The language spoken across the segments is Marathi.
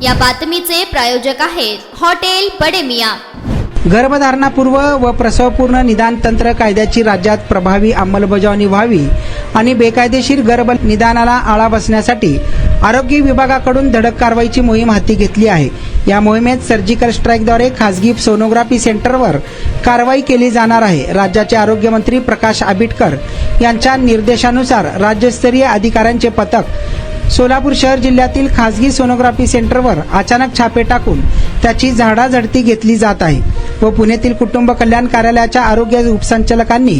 या बातमीचे प्रायोजक आहेत हॉटेल बडे मियां। गर्भधारणापूर्व व प्रसवपूर्ण निदान तंत्र कायद्याची राज्यात प्रभावी अंमलबजावणी व्हावी आणि बेकायदेशीर गर्भ निदानाला आळा बसण्यासाठी आरोग्य विभागाकडून धडक कारवाईची मोहीम हाती घेतली आहे। या मोहिमेत सर्जिकल स्ट्राईकद्वारे खासगी सोनोग्राफी सेंटरवर कारवाई केली जाणार आहे। राज्याचे आरोग्यमंत्री प्रकाश आंबेडकर यांच्या निर्देशानुसार राज्यस्तरीय अधिकाऱ्यांचे पथक सोलापूर शहर जिल्ह्यातील खासगी सोनोग्राफी सेंटरवर अचानक छापे टाकून त्याची झाडाझडती घेतली जात आहे व पुण्यातील कुटुंब कल्याण कार्यालयाच्या आरोग्य उपसंचालकांनी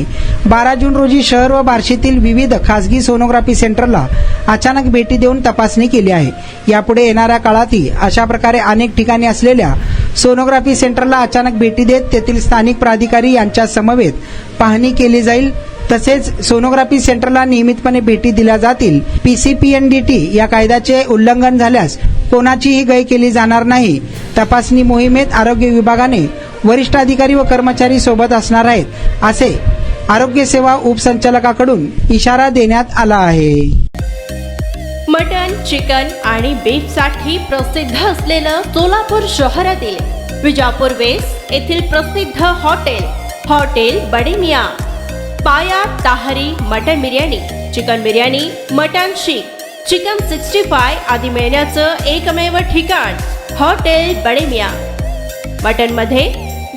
12 जून रोजी शहर व बार्शीतील विविध खासगी सोनोग्राफी सेंटरला अचानक भेटी देऊन तपासणी केली आहे। यापुढे येणाऱ्या काळातही अशा प्रकारे अनेक ठिकाणी असलेल्या सोनोग्राफी सेंटरला अचानक भेटी देत तेथील स्थानिक प्राधिकारी यांच्या समवेत पाहणी केली जाईल। तसेच सोनोग्राफी सेंटरला नियमितपणे भेटी दिल्या जातील। PCPNDT या कायद्याचे उल्लंघन झाल्यास कोणाचीही गय केली जाणार नाही। तपासणी मोहिमेत आरोग्य विभागाने वरिष्ठ अधिकारी व कर्मचारी सोबत असणार आहेत, असे आरोग्य सेवा उपसंचालकाकडून इशारा देण्यात आला आहे। मटन, चिकन आणि बीफ साठी प्रसिद्ध असलेलं सोलापूर शहरातील विजापूर वेस्ट येथील प्रसिद्ध hotel Bade Miyan. Paya tahari mutton biryani, chicken biryani, mutton seekh, chicken 65 आदी मिळण्याचं एकमेव ठिकाण हॉटेल बडे मियां। मटन मध्ये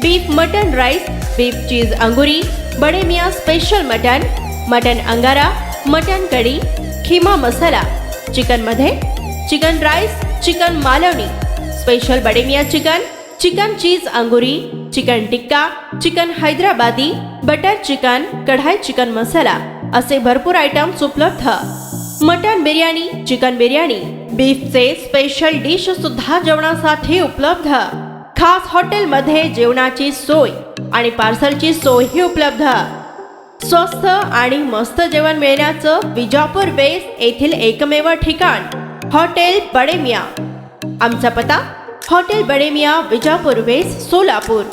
beef mutton rice, beef cheese angoori, Bade Miyan special mutton angara, mutton kadhi, keema masala. Chicken मध्ये chicken rice, chicken Malvani, special Bade Miyan chicken cheese angoori, chicken tikka, chicken Hyderabadi, butter chicken, kadai chicken masala असे भरपूर आयटम्स उपलब्ध। मटन बिर्याणी, चिकन बिर्याणी, बीफचे स्पेशल डिश सुद्धा जेवणासाठी उपलब्ध। खास हॉटेलमध्ये जेवणाची सोय आणि पार्सलची सोयही उपलब्ध। स्वस्त आणि मस्त जेवण मिळण्याचं विजापूर वेस्ट येथील एकमेव ठिकाण हॉटेल बडे मियां। आमचा पत्ता हॉटेल बडे मियां, विजापूर वेस्ट, सोलापूर।